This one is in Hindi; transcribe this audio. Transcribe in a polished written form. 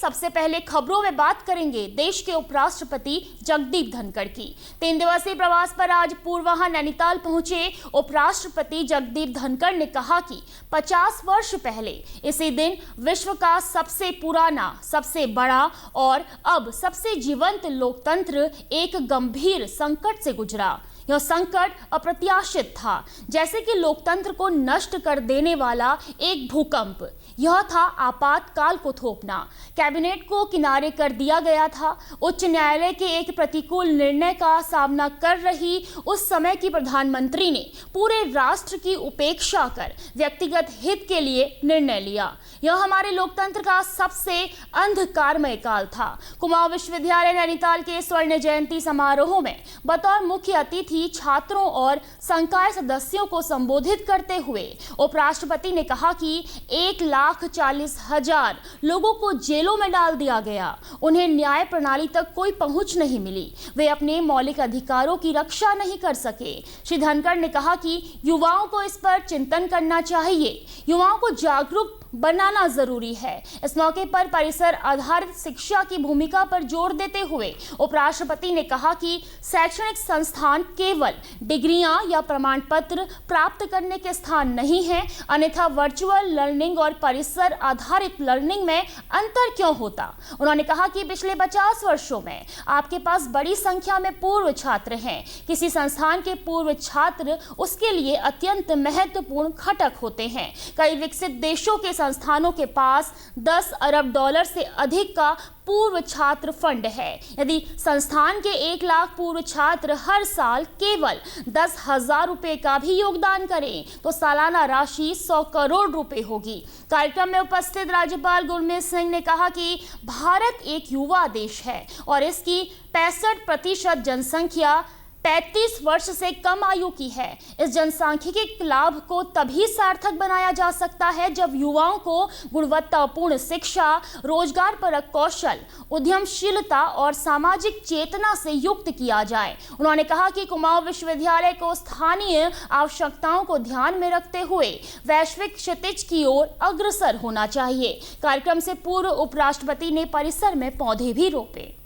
सबसे पहले खबरों में बात करेंगे देश के उपराष्ट्रपति जगदीप धनखड़ की। 3 दिवसीय प्रवास पर आज पूर्वाहा नैनीताल पहुंचे उपराष्ट्रपति जगदीप धनखड़ ने कहा कि 50 वर्ष पहले इसी दिन विश्व का सबसे पुराना, सबसे बड़ा और अब सबसे जीवंत लोकतंत्र एक गंभीर संकट से गुजरा। यह संकट अप्रत्याशित था, जैसे कि लोकतंत्र को नष्ट कर देने वाला एक भूकंप। यह था आपातकाल को थोपना। कैबिनेट को किनारे कर दिया गया था। उच्च न्यायालय के एक प्रतिकूल निर्णय का सामना कर रही उस समय की प्रधानमंत्री ने पूरे राष्ट्र की उपेक्षा कर व्यक्तिगत हित के लिए निर्णय लिया। यह हमारे लोकतंत्र का सबसे अंधकारमय काल था। कुमाऊं विश्वविद्यालय नैनीताल के स्वर्ण जयंती समारोह में बतौर मुख्य अतिथि छात्रों और संकाय सदस्यों को संबोधित करते हुए उपराष्ट्रपति ने कहा कि 1,40,000 लोगों को जेलों में डाल दिया गया। उन्हें न्याय प्रणाली तक कोई पहुंच नहीं मिली। वे अपने मौलिक अधिकारों की रक्षा नहीं कर सके। श्री धनखड़ ने कहा कि युवाओं को इस पर चिंतन करना चाहिए। युवाओं को जागरूक बनाना जरूरी है। इस मौके पर परिसर आधारित शिक्षा की भूमिका पर जोर देते हुए उपराष्ट्रपति ने कहा कि शैक्षणिक संस्थान केवल डिग्रियां या प्रमाण पत्र प्राप्त करने के स्थान नहीं है, अन्यथा वर्चुअल लर्निंग और परिसर आधारित लर्निंग में अंतर क्यों होता। उन्होंने कहा कि पिछले 50 वर्षों में आपके पास बड़ी संख्या में पूर्व छात्र हैं। किसी संस्थान के पूर्व छात्र उसके लिए अत्यंत महत्वपूर्ण घटक होते हैं। कई विकसित देशों के संस्थानों के पास 10 अरब डॉलर से अधिक का पूर्व छात्र फंड है। यदि संस्थान के 1 लाख पूर्व छात्र हर साल केवल 10,000 रुपए का भी योगदान करें तो सालाना राशि 100 करोड़ रुपए होगी। कार्यक्रम में उपस्थित राज्यपाल गुरमीत सिंह ने कहा कि भारत एक युवा देश है और इसकी 65% जनसंख्या 35 वर्ष से कम आयु की है। इस जनसांख्यिकी लाभ को तभी सार्थक बनाया जा सकता है जब युवाओं को गुणवत्तापूर्ण शिक्षा, रोजगार परक कौशल, उद्यमशीलता और सामाजिक चेतना से युक्त किया जाए। उन्होंने कहा कि कुमाऊं विश्वविद्यालय को स्थानीय आवश्यकताओं को ध्यान में रखते हुए वैश्विक क्षितिज की ओर अग्रसर होना चाहिए। कार्यक्रम से पूर्व उपराष्ट्रपति ने परिसर में पौधे भी रोपे।